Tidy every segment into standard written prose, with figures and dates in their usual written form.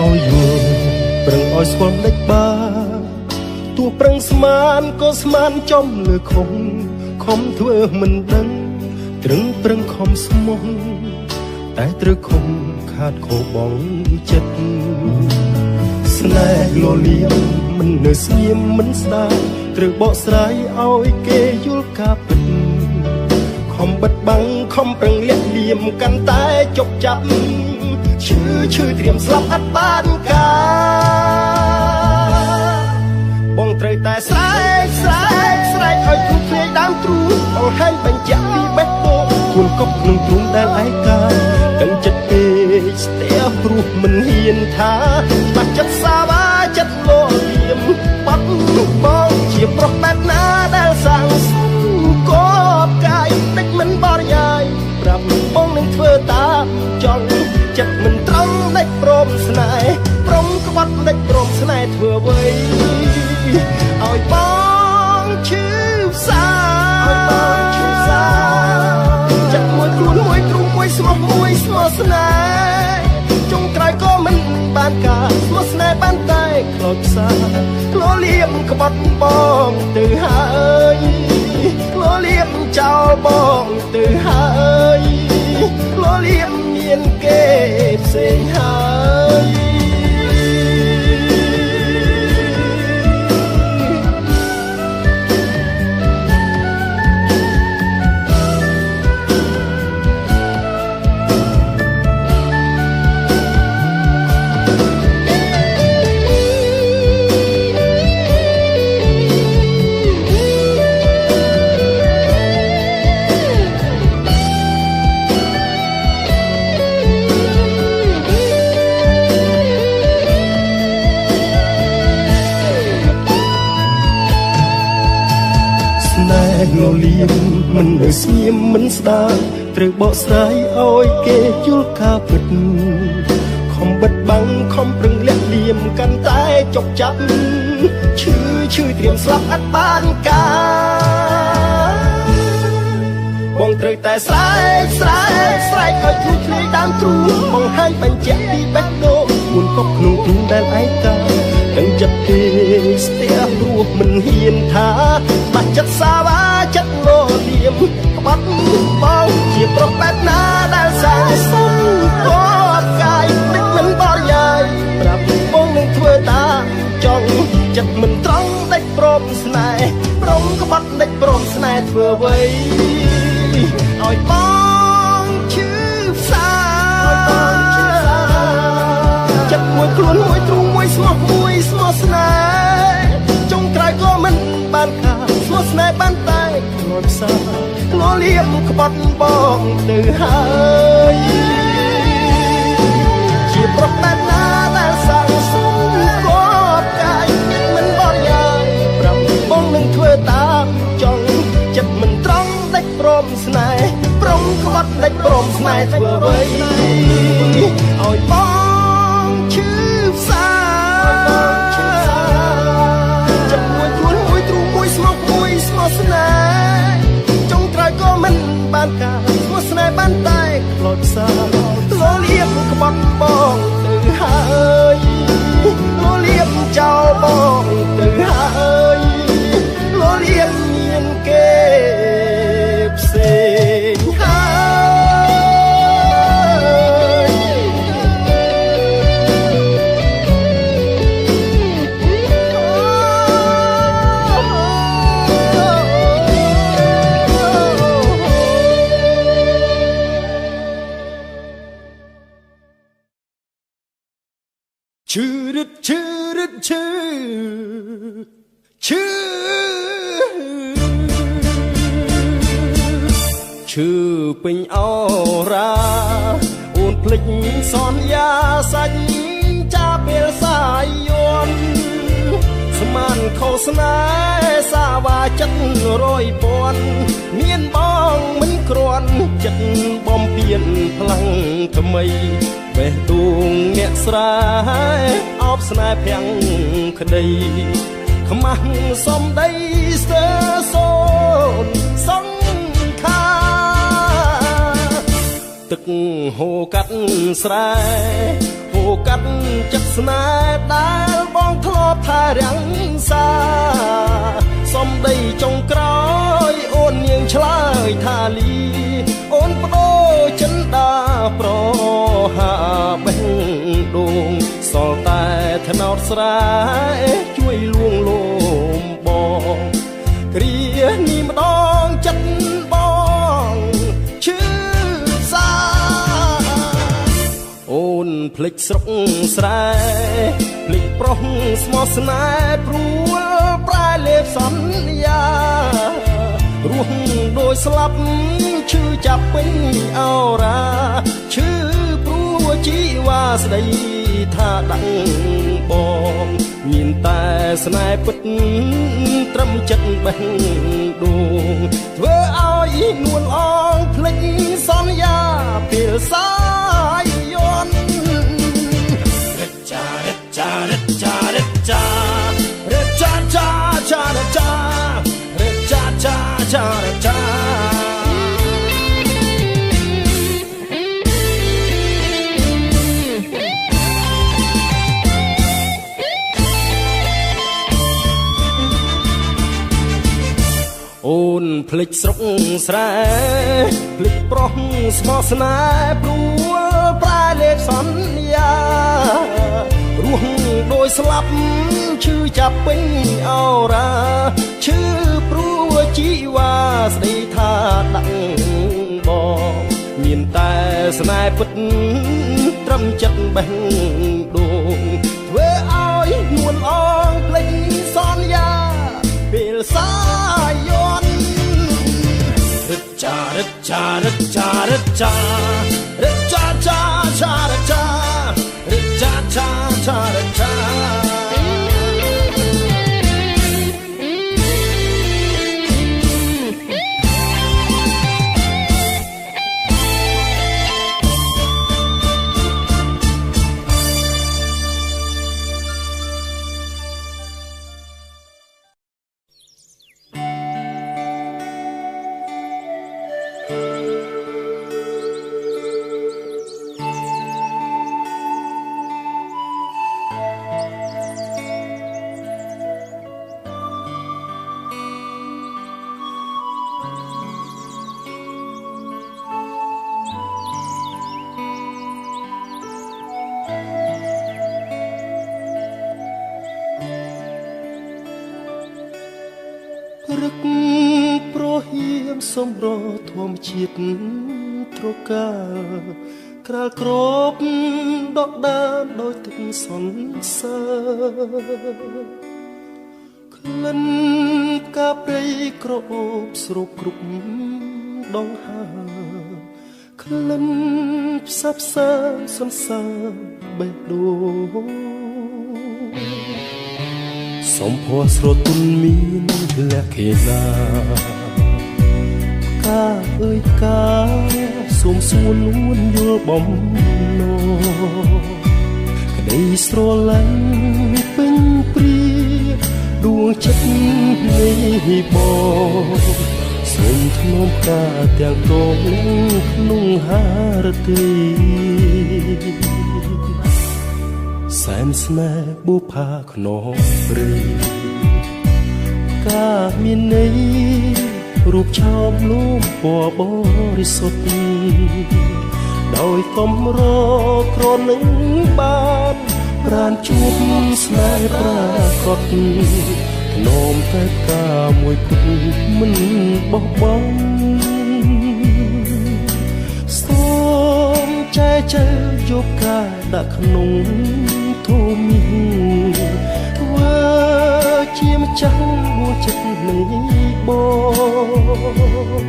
ឲ្យយល់ប្រឹងឲ្យស្គាល់ដេចបាទោះប្រឹងស្មានក៏ស្មានចំលើខំធ្វើមិនដឹងត្រឹងប្រឹងខំស្មោះតែត្រូវខំខាតខោបងចិត្តស្នេហ៍លលៀមមិននៅស្ងៀមមិនស្ដាយត្រូវបកស្រាយឲ្យគេយល់ការពិតខំបិទបាំងខំប្រឹងលាក់លៀមកាន់តែជប់ចាប់ឈឺត្រៀមស្លាប់អត់បានការបងត្រូវតែស្រែកឲ្យគ្រូភ្លេងដើមទ្រូងបង្ហាញបញ្ជាក់ពីបេះដូងខ្លួនកប់ក្នុងទ្រូងដែលឯកាដឹងចិត្តពេកស្ទះព្រោះមិនហ៊ានថាបាត់ចិត្តសាវាចិត្តលលៀមបាត់បងជាប្រុសបែបណាដែលសាងសង់កបកាយតិចមិនបរិយាយប្រាប់បងនឹងធ្វើតាមចង់ចិត្តមិនត្រង់ដេចព្រមស្នេហ៍ព្រមក្បត់ដេចព្រមស្នេហ៍ធ្វើអ្វីឲ្យបងឈឺផ្សាចិត្តមួយខ្លួនមួយទ្រូងមួយស្មោះស្នេហ៍ចុងក្រោយក៏មិនបានការស្មោះស្នេហ៍បានតែខ្លោចផ្សាលលៀមក្បត់បងទៅហើយលលៀមចោលបងទៅហើយលលៀមមានគេផ្សេងហើយលលៀមមិននៅស្ងៀមមិនស្ដាយត្រូវបកស្រាយឲ្យគេយល់ការពិតខំបិទបាំងខំប្រឹងលាក់លៀមកាន់តែជប់ចាប់ឈឺត្រៀមស្លាប់អត់បានការបងត្រូវតែស្រែកឲ្យគ្រូភ្លេងដើមទ្រូងបង្ហាញបញ្ជាក់ពីបេះដូងមួនកប់ក្នុងទ្រូងដែលឯកាដឹងចិត្តទេស្ទះព្រោះមិនហ៊ានថាបាត់ចិត្តសាវាចិត្តលលៀមក្បត់បងជាប្រុសបែបណាដែលសាងសង់កបកាយមិនបរិយាយប្រាប់បងនឹងធ្វើតាមចង់ចិត្តមិនត្រង់ដេចព្រមស្នេហ៍ព្រមក្បត់ដេចព្រមស្នេហ៍ធ្វើអ្វីឲ្យបងឈឺផ្សាចិត្តមួយខ្លួនមួយទ្រូងមួយស្មោះស្នេហ៍ចុងក្រោយក៏មិនបានការស្មោះស្នេហ៍បានតែខ្លោចផ្សាលលៀមក្បត់បងទៅហើយជាប្រុសបែបណាដែលសាងសង់កបកាយមិនបរិយាយប្រាប់បងនឹងធ្វើតាមចង់ចិត្តមិនត្រង់ដេចព្រមស្នេហ៍ព្រមក្បត់ដេចព្រមស្នេហ៍ធ្វើអ្វីឲ្យបងឈឺផ្សាចិត្តមួយខ្លួនមួយទ្រូងមួយស្មោះស្នេហ៍ចុងក្រោយក៏មិនបានការស្មោះស្នេហ៍បានតែខ្លោចផ្សាលលៀមក្បត់បងទៅហើយលលៀមចោលបងទៅហើយលលៀមមានគេផ្សេងឈឺពេញអរាអូនភ្លេចសន្យាសាច់ចាពេលសាយយន់ស្មានខុសស្នេហ៍សាវាចិត្ត100ពាន់មានបងមិនគ្រាន់ចិត្តបំពេញផ្លាំងថ្មីបេះដូងអ្នកស្រែអបស្នេហ៍ភាំងក្តីខ្មាស់សំដីស្ទើសូនសង្ខាទឹកហូរកាត់ស្រែហូរកាត់ ចិត្តស្នេហ៍ដែលបងធ្លាប់ថែរក្សាសំដីចុងក្រោយអូននាងឆ្លើយថាលីអូនបដូរចិនដាប្រហាបេះដូងសល់តែថ្នោតស្រែជួយលួងលោមបងគ្រានេះម្ដងចិត្តបងឈឺសាអូនភ្លេចស្រុកស្រែភ្លេចប្រុសស្មោះស្នេហ៍ព្រួលប្រែលេបសន្យារស់ដោយស្លាប់ឈឺចាប់ពេញអរ៉ាឈឺព្រោះជីវ៉ាស្ដីថាដាក់បងមានតែស្នេហ៍ពិតត្រឹមចិត្តបេះដូងធ្វើឲ្យនួនអងភ្លេចសន្យាពេលសាយយន់រិចចារិចចារិចចារិចចារិចចាចាចារិចចារិចចាចាចារិចចាអូនភ្លេចស្រុកស្រែភ្លេចប្រុសស្មោះស្នេហ៍ព្រួលប្រែលេបសន្យារស់ដោយស្លាប់ឈឺចាប់ពេញអរ៉ាឈឺព្រោះជីវ៉ាស្ដីថាដាក់បងមានតែស្នេហ៍ពិតត្រឹមចិត្តបេះដូងធ្វើឲ្យនួនអងភ្លេចសន្យាពេលសាយន់រិចចារិចចារិចចារិចចារិចចាចាចារិចចារិចចាចាចារិចចារឹកប្រហៀមសំរធម្មជាតិត្រកាក្រាលក្របដកដានដោយទឹកសន្សើរក្លិនផ្កាព្រៃក្រអូបស្រូបគ្រប់ដងហើក្លិនផ្សះផ្សាសន្សើរបេះដូងសំភ័រស្រទន់មានលក្ខណៈកាអើយកាសូមសួននួនយល់បំណងក្តីស្រឡាញ់ពេញព្រាដួងចិត្តនេះបងសូមធ្នមកាទាំងកងក្នុងហារទីសែនស្នេហ៍បុផាខ្នងព្រៃកាមានន័យរូបឆោមលូមពណ៌បរិសុទ្ធដោយកំរក្រនឹងបានប្រានជួបស្នេហ៍ប្រាកដធ្នមតែកាមួយពុកមិនបោះបង់សូមចែកចែកយកការដាក់ក្នុងធូមីធ្វើជាម្ចាស់មួយចិត្តនេះបង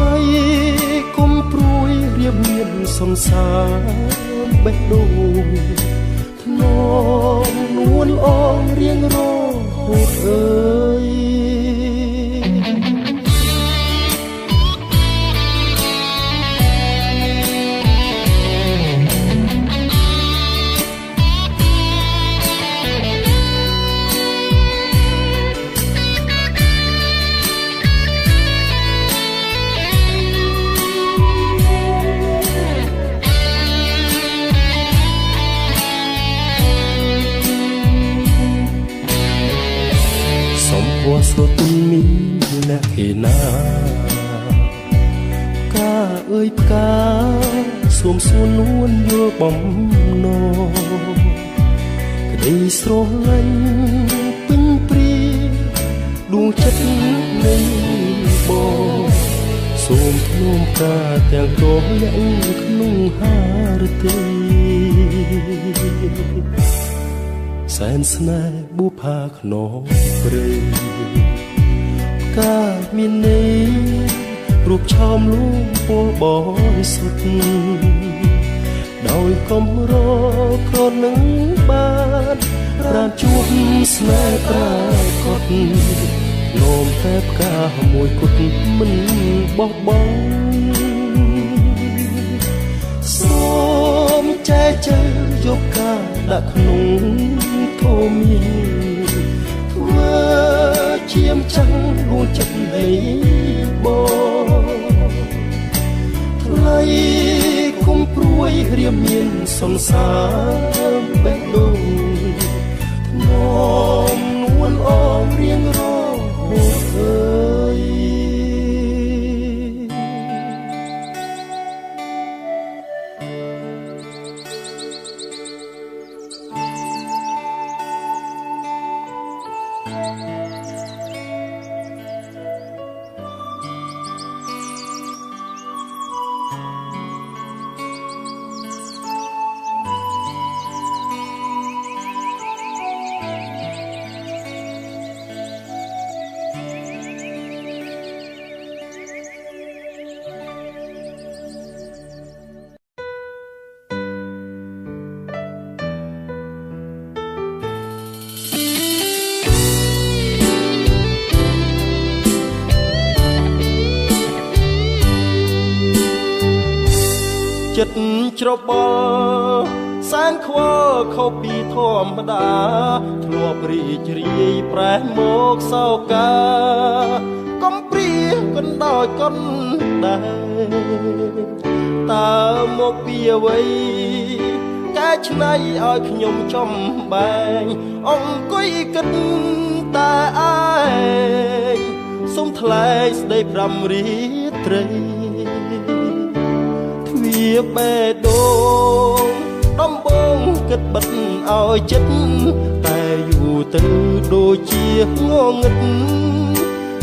ឡៃគុំព្រួយរៀបមានសន្សារបេះដូងធ្នមនួនអងរៀងរហូតអើយ រ គេណាកាអើយផ្កាសូមសួរនួនយល់បំណងក្តីស្រឡាញ់ពេញព្រាដួងចិត្តនៃបងសូមធ្នុំកាទាំងកោយ៉ាងក្នុងហារទេសែនស្នេហ៍បុផាខ្នងព្រៃកាមានន័យរូបឆោមលួងពលបរិសុទ្ធដោយកំរក្រនឹងបានប្រានជួបស្នេហ៍ប្រាកដនោមតែផ្កាមួយគត់មិនបោះបង់សូមចែកចាយយកកាដាក់ក្នុងធម៌ធ្វើជាមចាំងលួងចិត្តនៃបងថ្លៃគុំព្រួយរៀមមានសង្សារបេះដូងនោមនួនអមរៀងរហូតអើយចិត្តច្របល់សែនខ្វល់ខុសពីធម្មតាធ្លាប់រីករាយប្រែមកសោកាកំព្រាកណ្ដោយកណ្ដែតើមកពីអ្វីកែច្នៃឲ្យខ្ញុំចំបែងអង្គុយគិតតែឯងសុំថ្លែងស្ដីប្រាំរីត្រីវាបេះដូងដំបងគិតបិទឲ្យចិត្តតែយូរទៅដូចជាងងឹត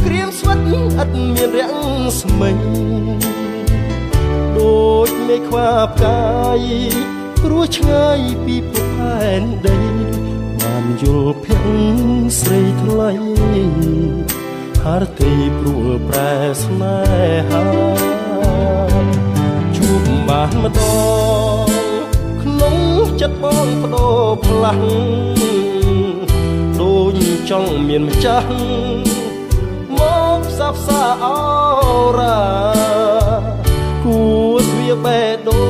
ក្រៀមស្វិតឥតមានរាំងស្មិញដូចមេឃខ្វាផ្កាយព្រោះឆ្ងាយពីភពផែនដីបានយល់ភ័ក្រស្រីថ្លៃហារទីព្រួលប្រែស្នេហាបានម្ដងក្នុងចិត្តបងបដូរផ្លាំងដូចចង់មានម្ចាស់មកផ្សះផ្សាអរ៉ាគួរទ្វាបេះដូ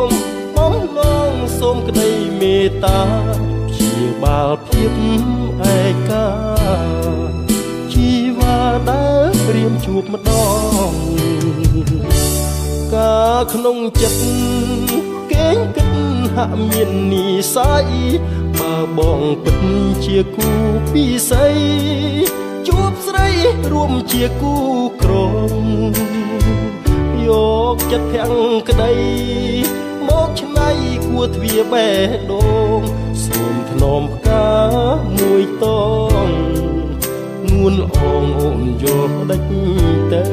ងបំណងសូមក្តីមេត្តាព្យាបាលភាពឯកាជីវ៉ាដែលព្រាមជួបម្ដងកាក្នុងចិត្តគេងគិតហាក់មាននិស័យបើបងពិតជាគូពិស័យជួបស្រីរួមជាគូក្រមយកចិត្តភាំងក្តីមកឆ្នៃគួរទ្វាបេះដូងសូមធ្នមផ្កាមួយតងនួនអងអូនយកដេចទៅ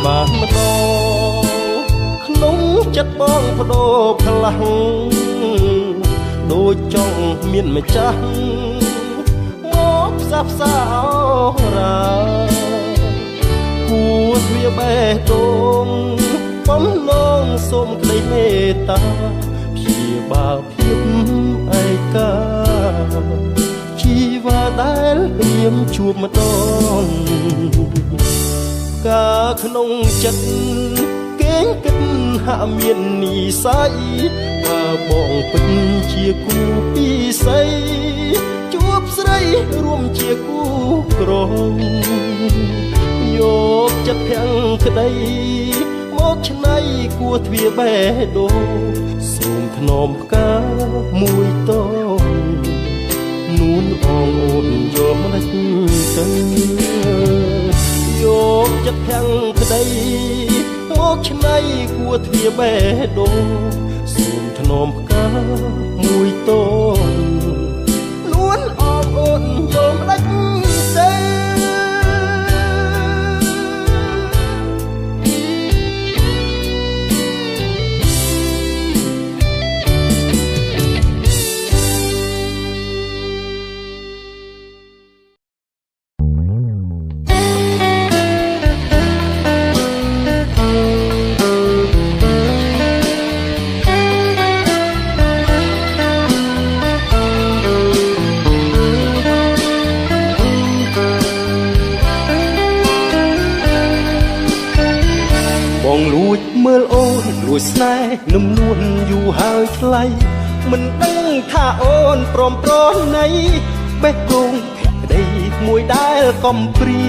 បានម្ដងក្នុងចិត្តបងបដូរផ្លាំងដូចចង់មានម្ចាស់មកផ្សះផ្សារ៉ាគួរទ្វាបេះដូងបំណងសូមក្តីមេត្តាព្យាបាលភាពឯកាជីវ វាដែលរៀមជួបម្ដងកាក្នុងចិត្តគេងគិតហាក់មាននិស័យថាបងពិតជាគូពីស័យជួបស្រីរួមជាគូក្រងយកចិត្តភាំងក្តីមកឆ្នៃគួរទ្វាបេះដូងសូមធ្នមផ្កាមួយតងនួនអងអូនយកមិនដេចទៅយកចិត្តភាំងក្តីមកឆ្នៃគួរទ្វាបេះដូងសូមធ្នមផ្កាមួយតងនួនអងអូនយកមិនដេចទៅមើលអូនលួចស្នេហ៍នឹមនួនយូរហើយថ្លៃមិនដឹងថាអូនព្រមប្រណីបេះដូងភក្តីមួយដែលកំព្រា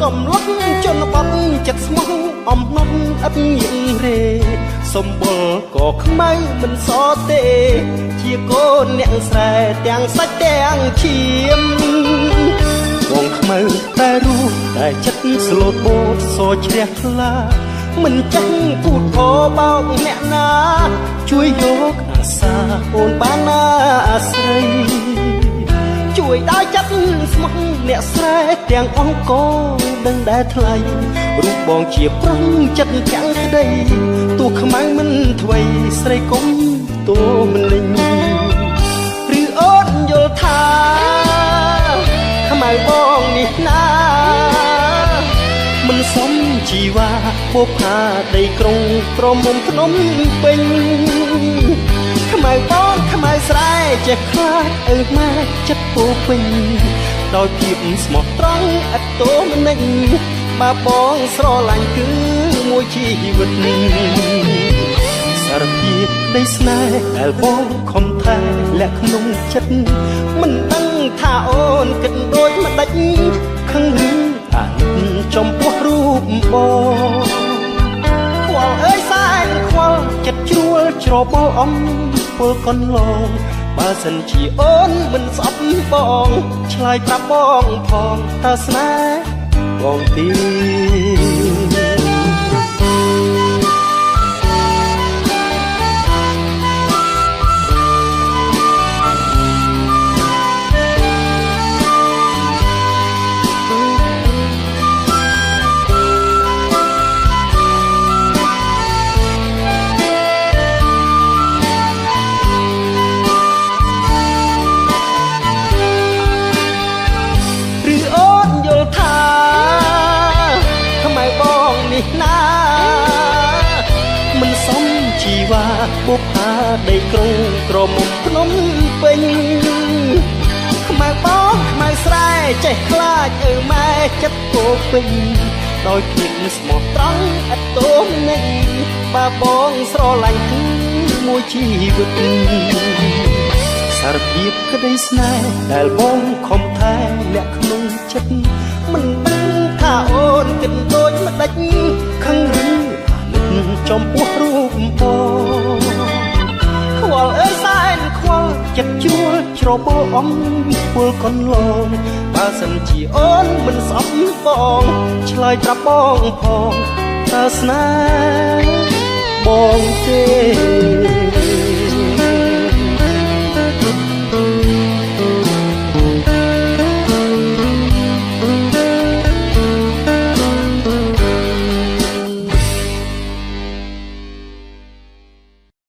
កំឡុងជនបទចិត្តស្មោះអំណត់ឥតញៀងរេសម្បុរក៏ខ្មៅមិនសទេជាកូនអ្នកស្រែទាំងសាច់ទាំងឈាមបងខ្មៅតែរូបតែចិត្តស្លូតបូតសជ្រះថ្លាមិនចេះพูดខបោកអ្នកណាជួយយកអាសាអូនបានណាអាស្រ័យជួយដល់ចិត្តស្មោះអ្នកស្រែទាំងអង្គដឹងដែរថ្លៃរូបបងជាប្រុងចិត្តទាំងក្តីទោះខ្មៅមិនថ្វីស្រីកុំទោមិនលេងឬអូនយល់ថាខ្មៅបងនេះណាមិនសមជីវ៉ាបុផាដីក្រុងក្រមុំភ្នំពេញខ្មៅបងខ្មៅស្រែចេះខ្លាចអើម៉ែចិត្តពោពេញដោយភាពស្មោះត្រង់ឥតទោមនិញបើបងស្រឡាញ់គឺមួយជីវិតសារភាពនៃស្នេហ៍ដែលបងខំថែលាក់ក្នុងចិត្តមិនដឹងថាអូនគិតដូចម្ដេចខឹងអាណិតចំពោះរូបបងខ្វល់អើយសែនខ្វល់ចិត្តជ្រួលច្របល់អំពលកន្លងបើសិនជាអូនមិនស្អប់បងឆ្លើយប្រាប់បងផងតើស្នេហ៍បងទីមិនសមជីវ៉ាបុផាដីក្រុងក្រមុំភ្នំពេញខ្មៅបងខ្មៅស្រែចេះខ្លាចអើម៉ែចិត្តពោពេញដោយភាពស្មោះត្រង់ឥតទោមនិញបើបងស្រឡាញ់គឺមួយជីវិតសារភាពក្តីស្នេហ៍ដែលបងខំថែលាក់ក្នុងចិត្តមិនដឹងថាអូនគិតដូចម្ដេចខឹងឬចំពោះរូបបងខ្វល់អើយសែនខ្វល់ចិត្តជួលច្របល់អំពលកន្លងបើសិនជាអូនមិនស្អប់បងឆ្លើយប្រាប់បងផងតើស្នេហ៍បងទេ